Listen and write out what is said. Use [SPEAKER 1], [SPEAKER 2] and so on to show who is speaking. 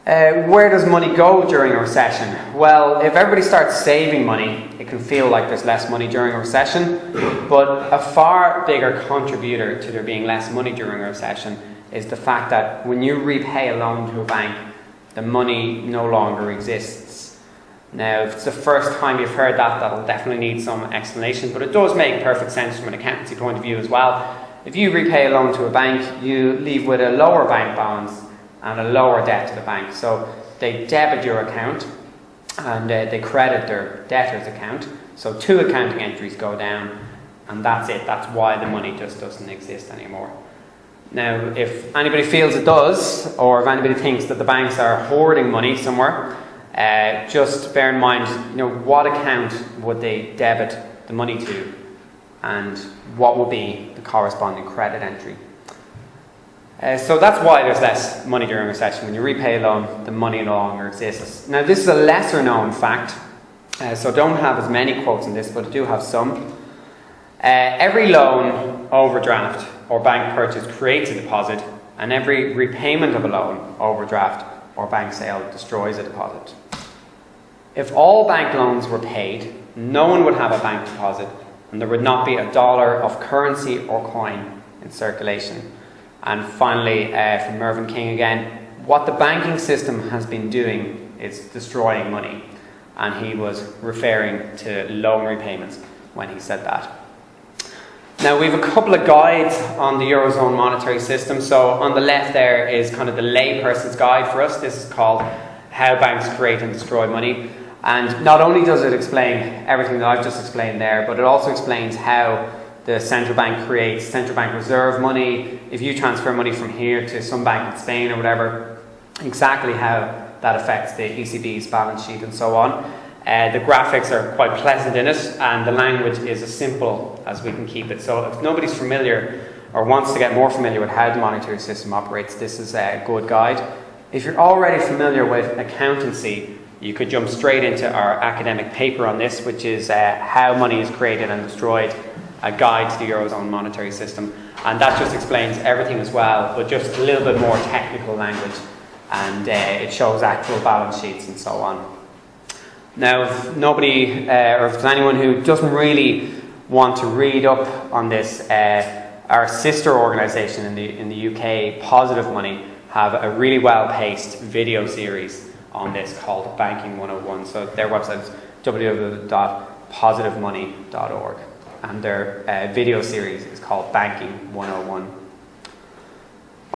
[SPEAKER 1] Where does money go during a recession? Well, if everybody starts saving money, it can feel like there's less money during a recession, but a far bigger contributor to there being less money during a recession is the fact that when you repay a loan to a bank, the money no longer exists. Now, if it's the first time you've heard that, that'll definitely need some explanation, but it does make perfect sense from an accountancy point of view as well. If you repay a loan to a bank, you leave with a lower bank balance and a lower debt to the bank. So they debit your account and they credit their debtor's account. So two accounting entries go down and that's it. That's why the money just doesn't exist anymore. Now, if anybody feels it does, or if anybody thinks that the banks are hoarding money somewhere, just bear in mind, what account would they debit the money to and what would be the corresponding credit entry. So that's why there's less money during a recession. When you repay a loan, the money no longer exists. Now, this is a lesser known fact, so don't have as many quotes in this, but I do have some. Every loan, overdraft, or bank purchase creates a deposit, and every repayment of a loan, overdraft, or bank sale destroys a deposit. If all bank loans were paid, no one would have a bank deposit, and there would not be a dollar of currency or coin in circulation. And finally, from Mervyn King again, what the banking system has been doing is destroying money. And he was referring to loan repayments when he said that. Now, we have a couple of guides on the Eurozone monetary system. So on the left there is kind of the layperson's guide for us. This is called How Banks Create and Destroy Money. And not only does it explain everything that I've just explained there, but it also explains how the central bank creates central bank reserve money. If you transfer money from here to some bank in Spain or whatever, exactly how that affects the ECB's balance sheet and so on. The graphics are quite pleasant in it, and the language is as simple as we can keep it. So if nobody's familiar or wants to get more familiar with how the monetary system operates, this is a good guide. If you're already familiar with accountancy, you could jump straight into our academic paper on this, which is How Money is Created and Destroyed, a guide to the Eurozone monetary system. And that just explains everything as well, but just a little bit more technical language. And it shows actual balance sheets and so on. Now, if nobody, or if there's anyone who doesn't really want to read up on this, our sister organisation in the UK, Positive Money, have a really well-paced video series on this called Banking 101. So their website is www.positivemoney.org, and their video series is called Banking 101.